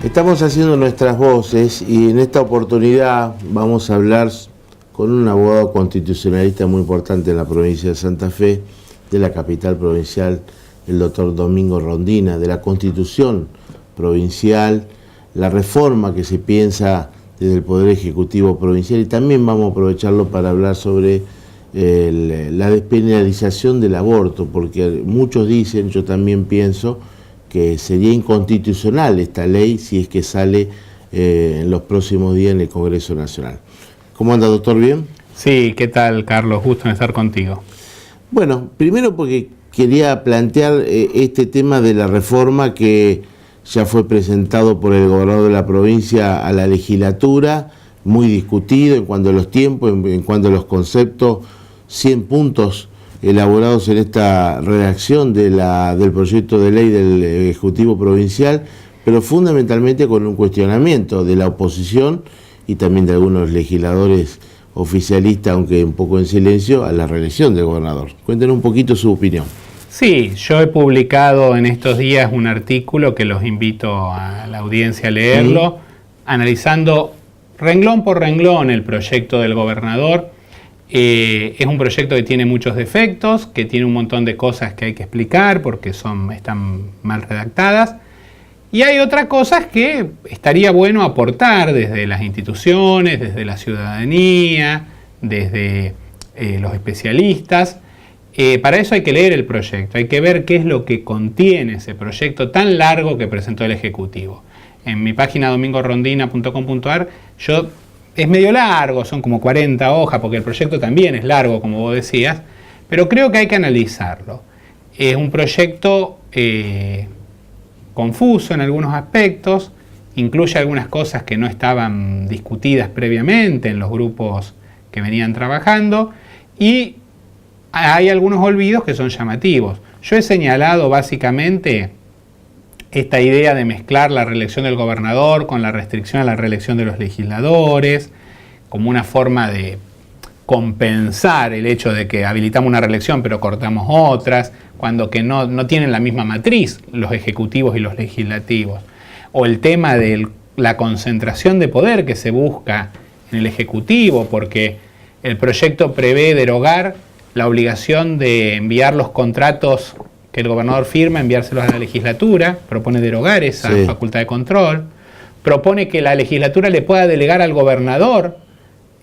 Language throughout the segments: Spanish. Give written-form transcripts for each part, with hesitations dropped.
Estamos haciendo nuestras voces y en esta oportunidad vamos a hablar con un abogado constitucionalista muy importante en la provincia de Santa Fe, de la capital provincial, el doctor Domingo Rondina, de la Constitución provincial, la reforma que se piensa desde el Poder Ejecutivo provincial, y también vamos a aprovecharlo para hablar sobre la despenalización del aborto, porque muchos dicen, yo también pienso, que sería inconstitucional esta ley si es que sale en los próximos días en el Congreso Nacional. ¿Cómo anda, doctor? ¿Bien? Sí, ¿qué tal, Carlos? Gusto en estar contigo. Bueno, primero porque quería plantear este tema de la reforma que ya fue presentado por el gobernador de la provincia a la legislatura, muy discutido en cuanto a los tiempos, en cuanto a los conceptos, 100 puntos elaborados en esta redacción del proyecto de ley del Ejecutivo Provincial, pero fundamentalmente con un cuestionamiento de la oposición y también de algunos legisladores oficialistas, aunque un poco en silencio, a la reelección del gobernador. Cuéntenos un poquito su opinión. Sí, yo he publicado en estos días un artículo que los invito a la audiencia a leerlo, analizando renglón por renglón el proyecto del gobernador. Es un proyecto que tiene muchos defectos, que tiene un montón de cosas que hay que explicar porque están mal redactadas. Y hay otras cosas que estaría bueno aportar desde las instituciones, desde la ciudadanía, desde los especialistas. Para eso hay que leer el proyecto, hay que ver qué es lo que contiene ese proyecto tan largo que presentó el Ejecutivo. En mi página domingorondina.com.ar es medio largo, son como 40 hojas, porque el proyecto también es largo, como vos decías, pero creo que hay que analizarlo. Es un proyecto confuso en algunos aspectos, incluye algunas cosas que no estaban discutidas previamente en los grupos que venían trabajando, y hay algunos olvidos que son llamativos. Yo he señalado básicamente esta idea de mezclar la reelección del gobernador con la restricción a la reelección de los legisladores, como una forma de compensar el hecho de que habilitamos una reelección pero cortamos otras, cuando que no tienen la misma matriz los ejecutivos y los legislativos. O el tema de la concentración de poder que se busca en el ejecutivo, porque el proyecto prevé derogar la obligación de enviar los contratos que el gobernador firma, enviárselos a la legislatura, propone derogar esa facultad de control, propone que la legislatura le pueda delegar al gobernador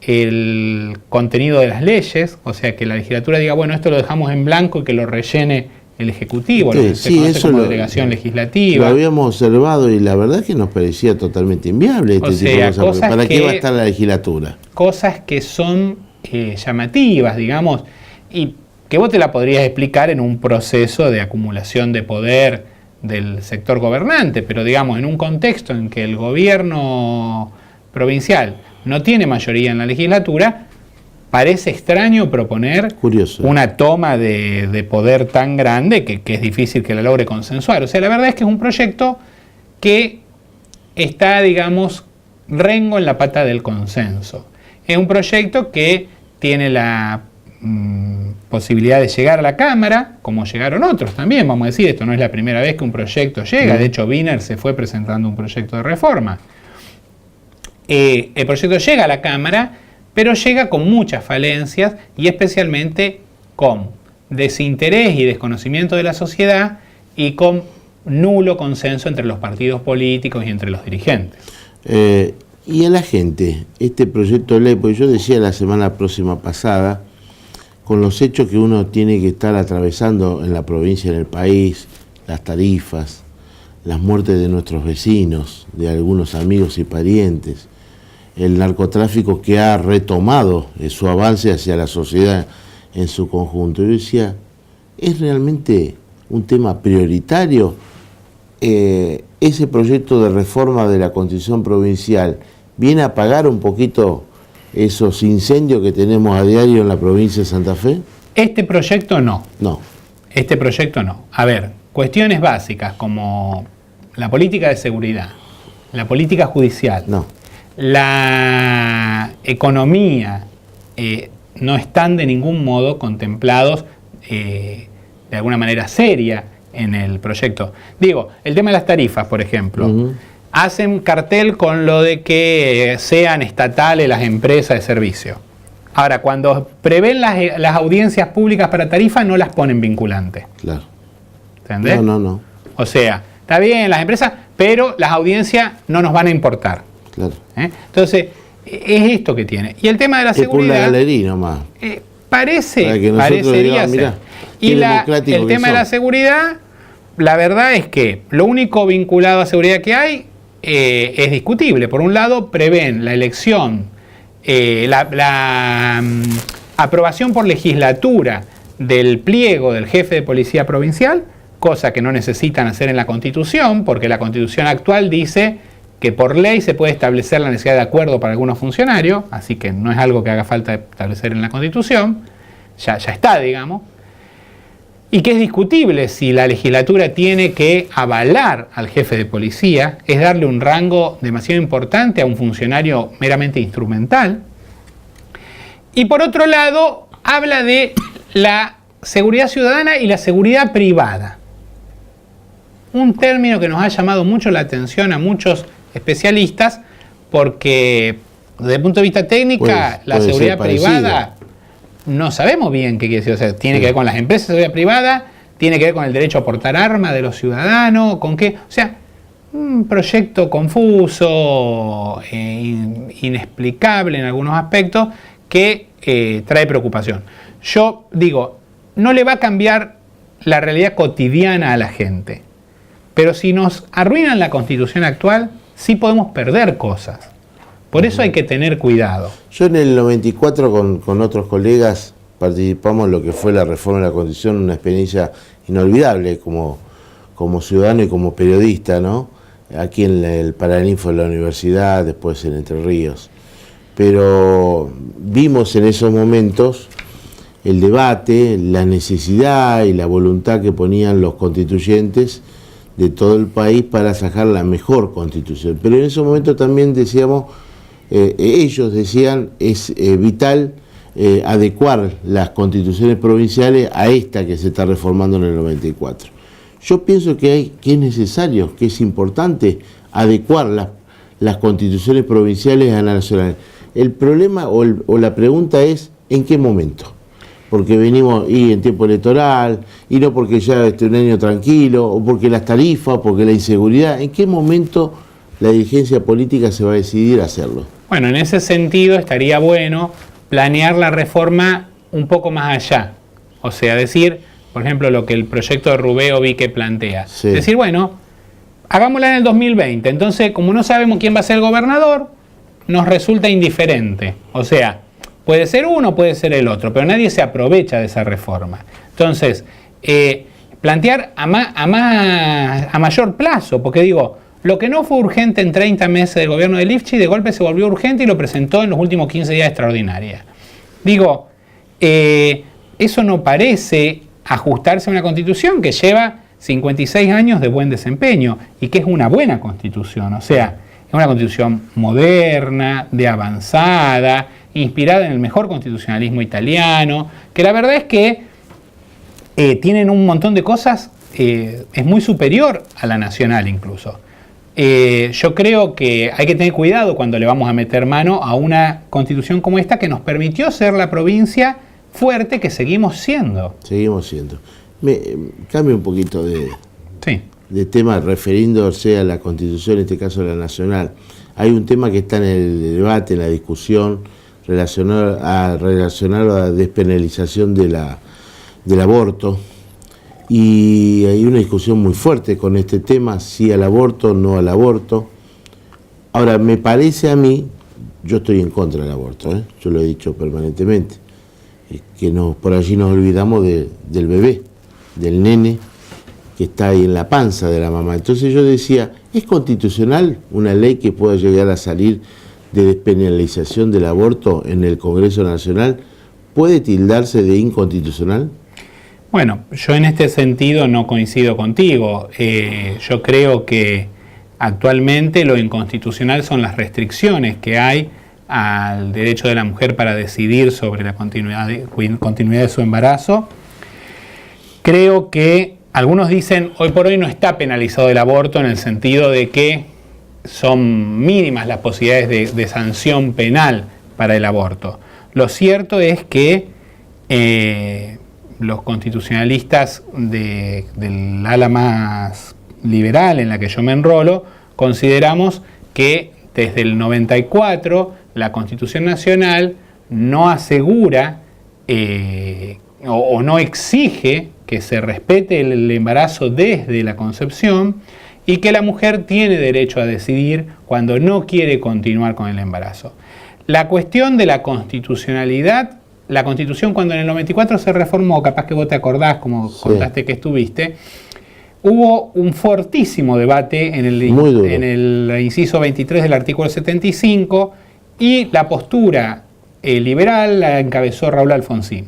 el contenido de las leyes, o sea que la legislatura diga, bueno, esto lo dejamos en blanco y que lo rellene el Ejecutivo, lo que se conoce como delegación legislativa. Lo habíamos observado y la verdad es que nos parecía totalmente inviable este tipo de cosas. ¿Para qué va a estar la legislatura? Cosas que son llamativas, digamos, y que vos te la podrías explicar en un proceso de acumulación de poder del sector gobernante, pero digamos, en un contexto en que el gobierno provincial no tiene mayoría en la legislatura, parece extraño proponer una toma de poder tan grande que es difícil que la logre consensuar. O sea, la verdad es que es un proyecto que está, digamos, rengo en la pata del consenso. Es un proyecto que tiene la posibilidad de llegar a la Cámara, como llegaron otros también, vamos a decir, esto no es la primera vez que un proyecto llega, de hecho Wiener se fue presentando un proyecto de reforma. El proyecto llega a la Cámara, pero llega con muchas falencias y especialmente con desinterés y desconocimiento de la sociedad y con nulo consenso entre los partidos políticos y entre los dirigentes. Y a la gente, este proyecto de ley, porque yo decía la semana próxima pasada, con los hechos que uno tiene que estar atravesando en la provincia, en el país, las tarifas, las muertes de nuestros vecinos, de algunos amigos y parientes, el narcotráfico que ha retomado su avance hacia la sociedad en su conjunto. Yo decía, ¿es realmente un tema prioritario? Ese proyecto de reforma de la Constitución Provincial viene a apagar un poquito esos incendios que tenemos a diario en la provincia de Santa Fe. Este proyecto no. No. Este proyecto no. A ver, cuestiones básicas como la política de seguridad, la política judicial, la economía, no están de ningún modo contemplados de alguna manera seria en el proyecto. Digo, el tema de las tarifas, por ejemplo. hacen cartel con lo de que sean estatales las empresas de servicio. Ahora, cuando prevén las audiencias públicas para tarifa, no las ponen vinculantes. Claro. ¿Entendés? No. O sea, está bien las empresas, pero las audiencias no nos van a importar. Claro. Entonces, es esto que tiene. Y el tema de la es seguridad... Es la galería nomás. Parecería digamos, ser. Mirá, Y el tema de la seguridad, la verdad es que lo único vinculado a seguridad que hay es discutible. Por un lado, prevén la elección, la aprobación por legislatura del pliego del jefe de policía provincial, cosa que no necesitan hacer en la Constitución, porque la Constitución actual dice que por ley se puede establecer la necesidad de acuerdo para algunos funcionarios, así que no es algo que haga falta establecer en la Constitución, ya está, digamos, y que es discutible si la legislatura tiene que avalar al jefe de policía, es darle un rango demasiado importante a un funcionario meramente instrumental. Y por otro lado, habla de la seguridad ciudadana y la seguridad privada. Un término que nos ha llamado mucho la atención a muchos especialistas, porque desde el punto de vista técnico, la seguridad privada no sabemos bien qué quiere decir. O sea, tiene que ver con las empresas de seguridad privada, tiene que ver con el derecho a portar armas de los ciudadanos, con qué. O sea, un proyecto confuso, inexplicable en algunos aspectos, que trae preocupación. Yo digo, no le va a cambiar la realidad cotidiana a la gente, pero si nos arruinan la Constitución actual, sí podemos perder cosas. Por eso hay que tener cuidado. Yo en el 94 con otros colegas participamos en lo que fue la reforma de la Constitución, una experiencia inolvidable como ciudadano y como periodista, ¿no? Aquí en el Paraninfo de la universidad, después en Entre Ríos. Pero vimos en esos momentos el debate, la necesidad y la voluntad que ponían los constituyentes de todo el país para sacar la mejor constitución. Pero en ese momento también decíamos, ellos decían, es vital adecuar las constituciones provinciales a esta que se está reformando en el 94. Yo pienso que es necesario, que es importante adecuar las constituciones provinciales a la nacional. El problema o la pregunta es, ¿en qué momento? Porque venimos en tiempo electoral, y no porque ya esté un año tranquilo, o porque las tarifas, porque la inseguridad. ¿En qué momento la dirigencia política se va a decidir a hacerlo? Bueno, en ese sentido estaría bueno planear la reforma un poco más allá. O sea, decir, por ejemplo, lo que el proyecto de Rubeo vi que plantea. Sí. Decir, bueno, hagámosla en el 2020. Entonces, como no sabemos quién va a ser el gobernador, nos resulta indiferente. O sea, puede ser uno, puede ser el otro, pero nadie se aprovecha de esa reforma. Entonces, plantear a mayor plazo, porque digo, lo que no fue urgente en 30 meses del gobierno de Lifchit, de golpe se volvió urgente y lo presentó en los últimos 15 días extraordinarias. Digo, eso no parece ajustarse a una constitución que lleva 56 años de buen desempeño y que es una buena constitución. O sea, es una constitución moderna, de avanzada, inspirada en el mejor constitucionalismo italiano, que la verdad es que tienen un montón de cosas, es muy superior a la nacional incluso. Yo creo que hay que tener cuidado cuando le vamos a meter mano a una constitución como esta que nos permitió ser la provincia fuerte que seguimos siendo. Seguimos siendo. Cambio un poquito sí, de tema refiriéndose a la constitución, en este caso la nacional. Hay un tema que está en el debate, en la discusión, relacionado a la despenalización del aborto. Y hay una discusión muy fuerte con este tema, sí al aborto, no al aborto. Ahora, me parece a mí, yo estoy en contra del aborto, yo lo he dicho permanentemente, que por allí nos olvidamos del bebé, del nene que está ahí en la panza de la mamá. Entonces yo decía, ¿es constitucional una ley que pueda llegar a salir de despenalización del aborto en el Congreso Nacional? ¿Puede tildarse de inconstitucional? Bueno, yo en este sentido no coincido contigo. Yo creo que actualmente lo inconstitucional son las restricciones que hay al derecho de la mujer para decidir sobre la continuidad de su embarazo. Creo que algunos dicen, hoy por hoy no está penalizado el aborto en el sentido de que son mínimas las posibilidades de sanción penal para el aborto. Lo cierto es que los constitucionalistas del ala más liberal en la que yo me enrolo, consideramos que desde el 94 la Constitución Nacional no asegura o no exige que se respete el embarazo desde la concepción y que la mujer tiene derecho a decidir cuando no quiere continuar con el embarazo. La cuestión de la constitucionalidad, la Constitución cuando en el 94 se reformó, capaz que vos te acordás, como contaste que estuviste, hubo un fortísimo debate en el inciso 23 del artículo 75 y la postura liberal la encabezó Raúl Alfonsín.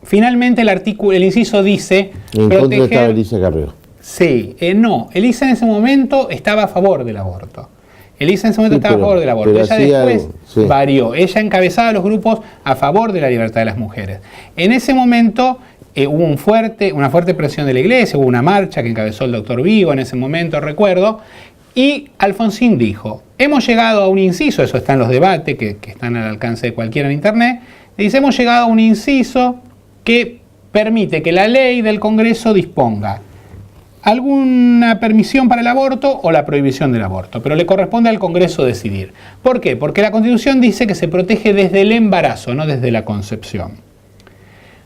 Finalmente el inciso dice... En contra estaba Elisa Carrió. Sí, no, Elisa en ese momento estaba a favor del aborto. Elisa en ese momento estaba a favor del aborto. Ella después varió. Ella encabezaba los grupos a favor de la libertad de las mujeres. En ese momento hubo una fuerte presión de la iglesia, hubo una marcha que encabezó el doctor Vigo en ese momento, recuerdo, y Alfonsín dijo, hemos llegado a un inciso, eso está en los debates que están al alcance de cualquiera en internet, dice, hemos llegado a un inciso que permite que la ley del Congreso disponga alguna permisión para el aborto o la prohibición del aborto, pero le corresponde al Congreso decidir. ¿Por qué? Porque la Constitución dice que se protege desde el embarazo, no desde la concepción.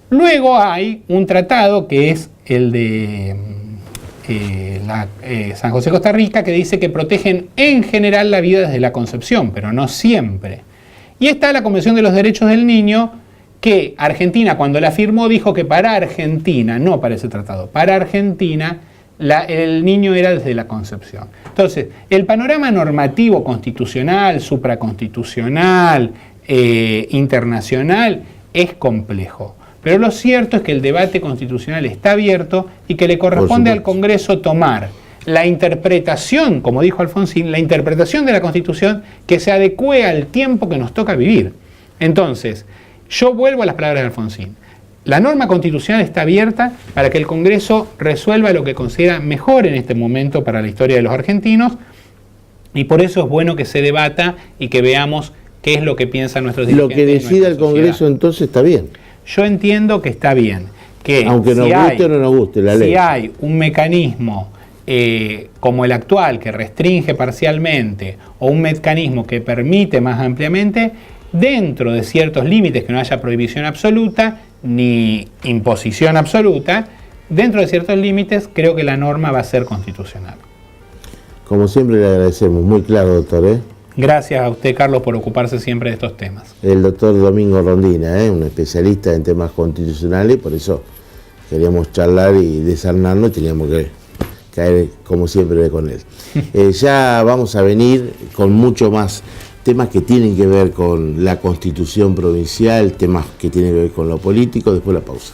Luego hay un tratado que es el de San José, Costa Rica, que dice que protegen en general la vida desde la concepción, pero no siempre. Y está la Convención de los Derechos del Niño, que Argentina cuando la firmó dijo que para Argentina, no para ese tratado, para Argentina el niño era desde la concepción. Entonces, el panorama normativo constitucional, supraconstitucional, internacional, es complejo. Pero lo cierto es que el debate constitucional está abierto y que le corresponde al Congreso tomar la interpretación, como dijo Alfonsín, la interpretación de la Constitución que se adecue al tiempo que nos toca vivir. Entonces, yo vuelvo a las palabras de Alfonsín. La norma constitucional está abierta para que el Congreso resuelva lo que considera mejor en este momento para la historia de los argentinos y por eso es bueno que se debata y que veamos qué es lo que piensan nuestros dirigentes. Lo que decida el Congreso entonces está bien. Yo entiendo que está bien. Que aunque nos guste o no nos guste la ley. Si hay un mecanismo como el actual que restringe parcialmente o un mecanismo que permite más ampliamente, dentro de ciertos límites, que no haya prohibición absoluta ni imposición absoluta, dentro de ciertos límites creo que la norma va a ser constitucional. Como siempre le agradecemos, muy claro, doctor. Gracias a usted, Carlos, por ocuparse siempre de estos temas. El doctor Domingo Rondina, un especialista en temas constitucionales, por eso queríamos charlar y desarmarnos, teníamos que caer como siempre con él. Ya vamos a venir con mucho más temas que tienen que ver con la Constitución provincial, temas que tienen que ver con lo político, después la pausa.